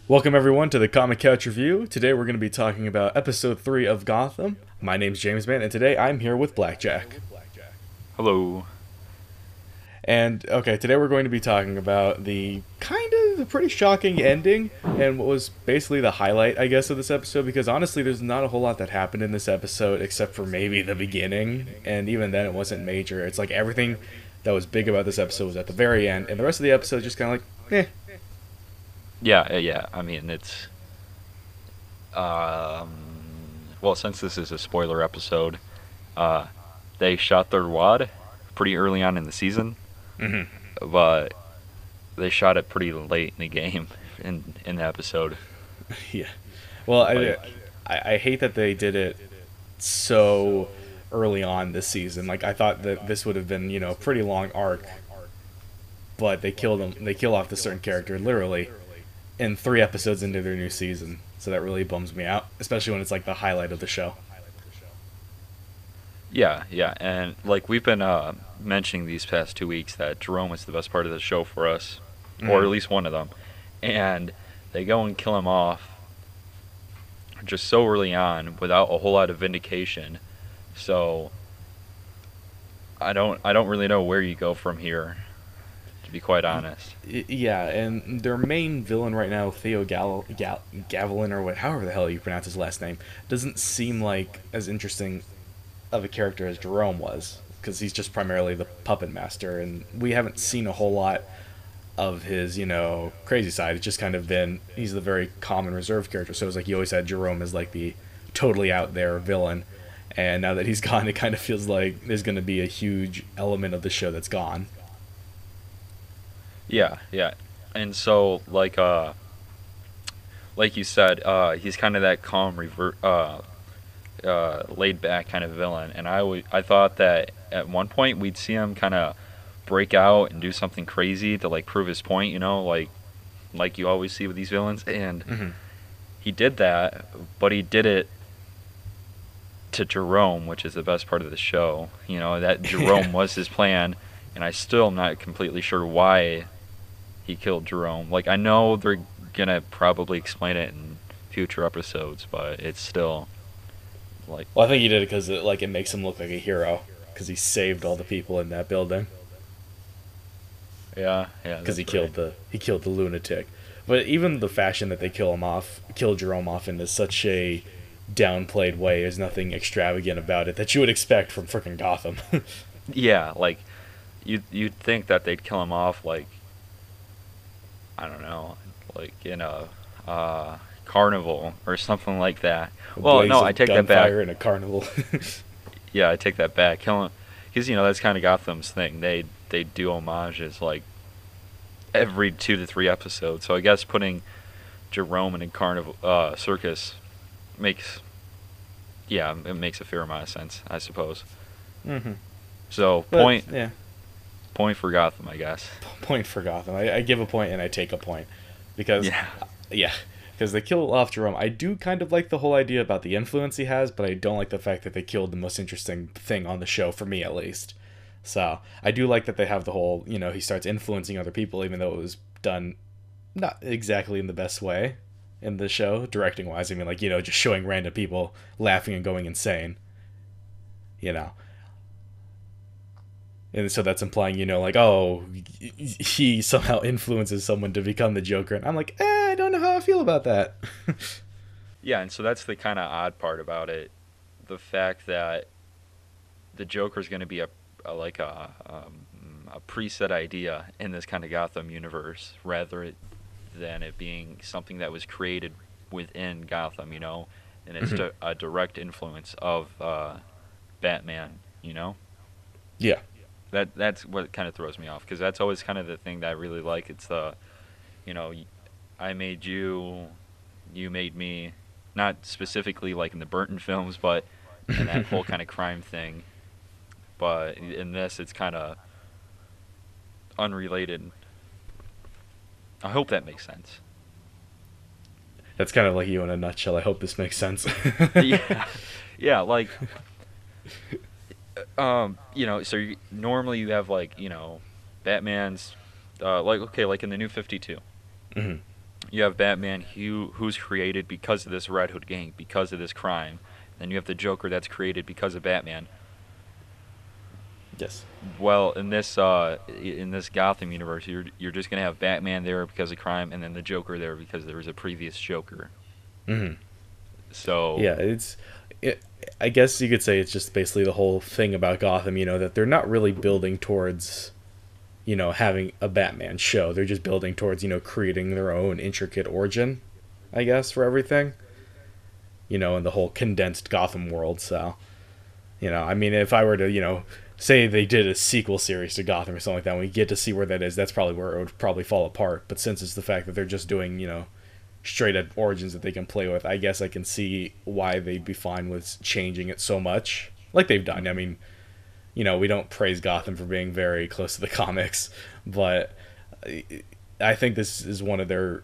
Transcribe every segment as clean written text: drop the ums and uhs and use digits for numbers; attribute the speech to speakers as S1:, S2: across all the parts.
S1: Welcome everyone to the Comic Couch Review. Today we're going to be talking about episode 3 of Gotham. My name's JamesMan, and today I'm here with Blackjack.
S2: Hello.
S1: And, okay, today we're going to be talking about the kind of a pretty shocking ending, and what was basically the highlight, I guess, of this episode, because honestly there's not a whole lot that happened in this episode, except for maybe the beginning, and even then it wasn't major. It's like everything that was big about this episode was at the very end, and the rest of the episode just kind of like, eh.
S2: Yeah. I mean, it's well, since this is a spoiler episode, they shot their wad pretty early on in the season, but they shot it pretty late in the game in the episode.
S1: Yeah. Well, I hate that they did it so early on this season. Like, I thought that this would have been, a pretty long arc, but they killed him. They kill off this certain character literally in 3 episodes into their new season. So that really bums me out, especially when it's like the highlight of the show.
S2: Yeah, and like we've been mentioning these past 2 weeks that Jerome is the best part of the show for us, or at least one of them, and they go and kill him off just so early on without a whole lot of vindication. So I don't really know where you go from here, to be quite honest.
S1: Yeah, and their main villain right now, Theo Gavilan, or however the hell you pronounce his last name, doesn't seem like as interesting of a character as Jerome was, because he's just primarily the puppet master, and we haven't seen a whole lot of his, crazy side. It's just kind of been, he's the very calm and reserved character, so it's like you always had Jerome as like the totally out there villain, and now that he's gone, it kind of feels like there's going to be a huge element of the show that's gone.
S2: Yeah, and so like you said, he's kind of that calm, laid back kind of villain, and I thought that at one point we'd see him kind of break out and do something crazy to like prove his point, like you always see with these villains, and he did that, but he did it to Jerome, which is the best part of the show. That Jerome was his plan, and I still am not completely sure why he killed Jerome. Like, I know they're gonna probably explain it in future episodes, but it's still like...
S1: Well, I think he did it because it makes him look like a hero, because he saved all the people in that building.
S2: Yeah.
S1: Because he killed the lunatic. But even the fashion that they kill Jerome off in is such a downplayed way. There's nothing extravagant about it that you would expect from frickin' Gotham.
S2: Yeah, like you'd think that they'd kill him off like, I don't know, like in a carnival or something like that. Well, no, I take that back.
S1: Gunfire in a carnival.
S2: Yeah, I take that back. Kill him, because that's kind of Gotham's thing. They do homages like every 2 to 3 episodes. So I guess putting Jerome in a carnival circus makes a fair amount of sense, I suppose. So point for Gotham, I guess.
S1: Point for Gotham. I give a point and I take a point, because because they kill off Jerome. I do kind of like the whole idea about the influence he has, but I don't like the fact that they killed the most interesting thing on the show, for me at least. So I do like that they have the whole, he starts influencing other people, even though it was done not exactly in the best way in the show, directing wise. I mean, just showing random people laughing and going insane, And so that's implying, he somehow influences someone to become the Joker. And I'm like, I don't know how I feel about that.
S2: Yeah, and so that's the kind of odd part about it. The fact that the Joker's going to be a preset idea in this kind of Gotham universe, rather than it being something that was created within Gotham, and it's a direct influence of Batman,
S1: Yeah.
S2: That's what kind of throws me off, because that's always kind of the thing that I really like. It's the, I made you, you made me, not specifically like in the Burton films, but in that whole kind of crime thing. But in this, it's kind of unrelated. I hope that makes sense.
S1: That's kind of like you in a nutshell. I hope this makes sense.
S2: Yeah, yeah. Like, so normally you have like, Batman's, like okay, like in the New 52,
S1: Hmm.
S2: you have Batman who's created because of this Red Hood gang, because of this crime. Then you have the Joker that's created because of Batman.
S1: Yes.
S2: Well, in this Gotham universe, you're just gonna have Batman there because of crime, and then the Joker there because there was a previous Joker.
S1: Hmm.
S2: So
S1: Yeah, it, I guess you could say it's just basically the whole thing about Gotham, that they're not really building towards, having a Batman show. They're just building towards, creating their own intricate origin, I guess, for everything, in the whole condensed Gotham world. So, I mean, if I were to, say they did a sequel series to Gotham or something like that, when we get to see where that is, that's probably where it would probably fall apart. But since it's the fact that they're just doing, straight up origins that they can play with, I guess I can see why they'd be fine with changing it so much, like they've done. I mean, we don't praise Gotham for being very close to the comics, but I think this is one of the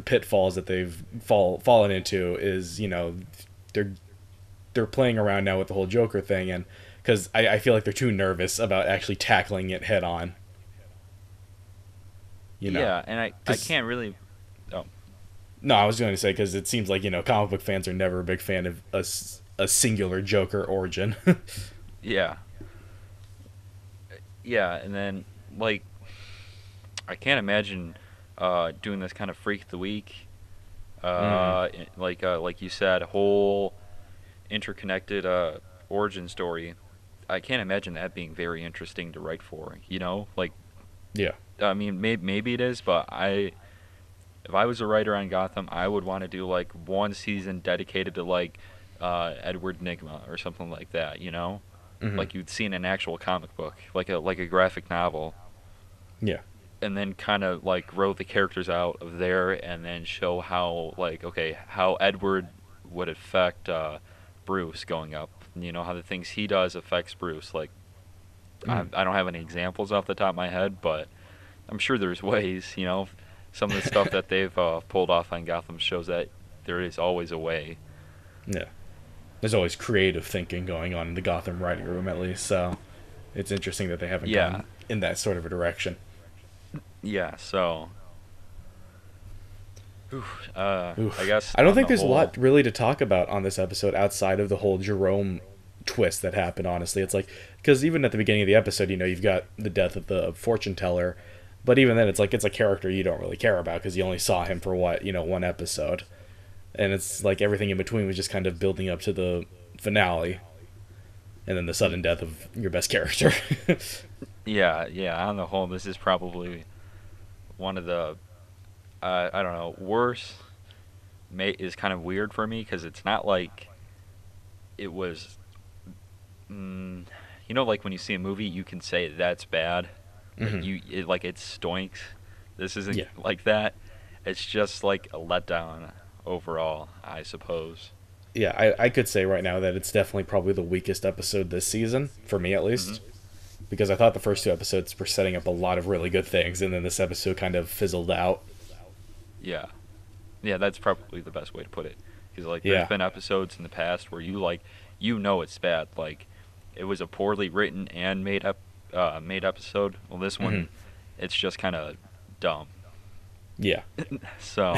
S1: pitfalls that they've fallen into is they're they're playing around now with the whole Joker thing, and because I feel like they're too nervous about actually tackling it head on.
S2: yeah, and I
S1: Cause,
S2: can't really. Oh,
S1: no, I was going to say because it seems like comic book fans are never a big fan of a singular Joker origin.
S2: yeah, yeah, and then like I can't imagine doing this kind of freak of the week.
S1: Mm,
S2: Like you said, whole interconnected origin story. I can't imagine that being very interesting to write for. Like
S1: yeah.
S2: I mean, maybe it is, but if I was a writer on Gotham, I would want to do like one season dedicated to like Edward Nygma or something like that.
S1: Hmm.
S2: Like you'd see in an actual comic book, like a graphic novel,
S1: Yeah.
S2: and then kind of like grow the characters out of there, and then show how like okay how Edward would affect Bruce going up. How the things he does affects Bruce. Like
S1: Mm.
S2: I don't have any examples off the top of my head, but I'm sure there's ways. Some of the stuff that they've pulled off on Gotham shows that there is always a way.
S1: Yeah. There's always creative thinking going on in the Gotham writing room, at least. So it's interesting that they haven't
S2: Yeah,
S1: gone in that sort of a direction.
S2: yeah. So, whew, I
S1: Oof.
S2: guess
S1: I don't
S2: on
S1: think
S2: the
S1: there's a
S2: whole,
S1: lot really to talk about on this episode outside of the whole Jerome twist that happened. Honestly, it's like because even at the beginning of the episode, you've got the death of the fortune teller, but even then, it's like it's a character you don't really care about because you only saw him for one episode, and it's like everything in between was just kind of building up to the finale, and then the sudden death of your best character.
S2: yeah, yeah. On the whole, this is probably one of the I don't know worse. Is kind of weird for me because it's not like it was. Mm, like when you see a movie, you can say that's bad. Like
S1: Hmm.
S2: like it stinks. This isn't
S1: Yeah.
S2: like that. It's just like a letdown overall, I suppose.
S1: Yeah, I could say right now that it's definitely probably the weakest episode this season, for me at
S2: Hmm.
S1: least. Because I thought the first two episodes were setting up a lot of really good things, and then this episode kind of fizzled out.
S2: Yeah, yeah, that's probably the best way to put it. Because like, there's
S1: Yeah.
S2: been episodes in the past where it's bad. Like, it was a poorly written and made episode. Well, this
S1: Hmm.
S2: one, it's just kind of dumb.
S1: Yeah.
S2: So,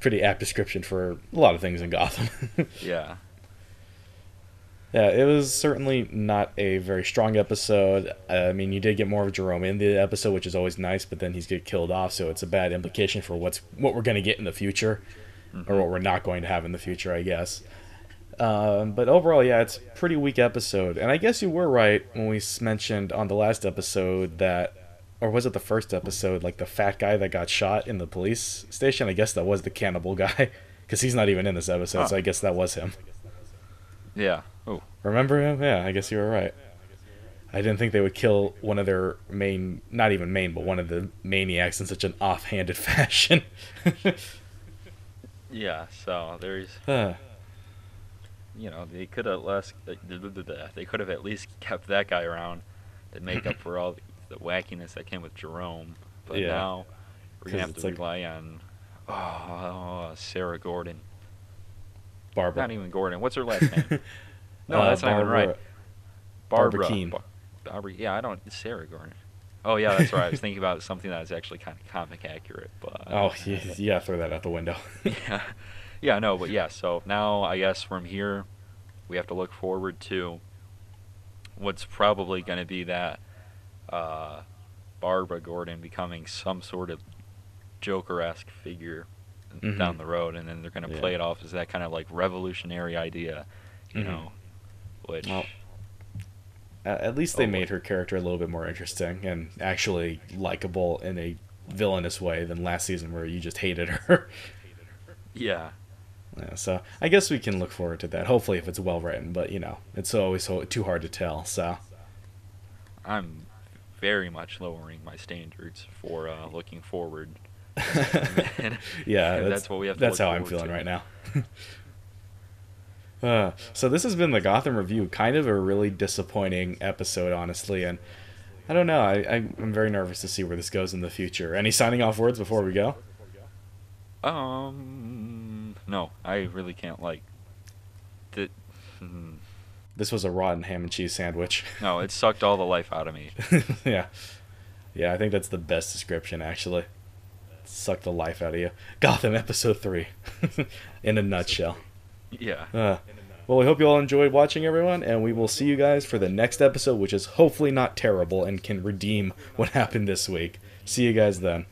S1: Pretty apt description for a lot of things in Gotham.
S2: yeah,
S1: Yeah, it was certainly not a very strong episode. I mean, you did get more of Jerome in the episode, which is always nice, but then he's get killed off, so it's a bad implication for what we're going to get in the future, or
S2: hmm
S1: what we're not going to have in the future, I guess. But overall, yeah, it's a pretty weak episode. And I guess you were right when we mentioned on the last episode that, or was it the first episode, like the fat guy that got shot in the police station? I guess that was the cannibal guy, because he's not even in this episode,
S2: huh,
S1: so I guess that was him.
S2: yeah. Oh,
S1: Remember him? Yeah, I guess you were right. I didn't think they would kill one of their main, not even main, but one of the maniacs in such an offhanded fashion.
S2: yeah. So there's
S1: Huh.
S2: they could have less. They could have at least kept that guy around to make up for all the wackiness that came with Jerome. But
S1: Yeah.
S2: now, We're gonna
S1: because
S2: have
S1: it's
S2: to
S1: like
S2: rely on Sarah Gordon.
S1: Barbara.
S2: Not even Gordon. What's her last name? No, that's not even right.
S1: Barbara
S2: Barbara.
S1: Keene.
S2: Barbara. Yeah, I don't. It's Sarah Gordon. Oh yeah, that's right. I was thinking about something that was actually kind of comic accurate, but
S1: Oh, yeah, throw that out the window.
S2: yeah, yeah, no, but yeah. So now I guess from here we have to look forward to what's probably going to be that uh, Barbara Gordon becoming some sort of Joker-esque figure
S1: Hmm.
S2: down the road, and then they're going to
S1: Yeah.
S2: play it off as that kind of like revolutionary idea, you
S1: Hmm.
S2: know, which
S1: Well, at least they
S2: oh boy,
S1: made her character a little bit more interesting and actually likable in a villainous way than last season where you just hated her.
S2: yeah,
S1: Yeah, so I guess we can look forward to that. Hopefully, if it's well written, but it's always too hard to tell. So
S2: I'm very much lowering my standards for looking forward to JamesMan.
S1: yeah,
S2: That's what we have to
S1: that's
S2: look
S1: how I'm
S2: forward
S1: feeling
S2: to.
S1: right now. So this has been the Gotham review. Kind of a really disappointing episode, honestly, and I don't know. I'm very nervous to see where this goes in the future. Any signing off words before we go?
S2: No, I really can't like that.
S1: This was a rotten ham and cheese sandwich.
S2: No, it sucked all the life out of me.
S1: Yeah, yeah. I think that's the best description, actually. Suck the life out of you. Gotham episode 3, in a nutshell.
S2: Yeah.
S1: Well, we hope you all enjoyed watching, everyone, and we will see you guys for the next episode, which is hopefully not terrible and can redeem what happened this week. See you guys then.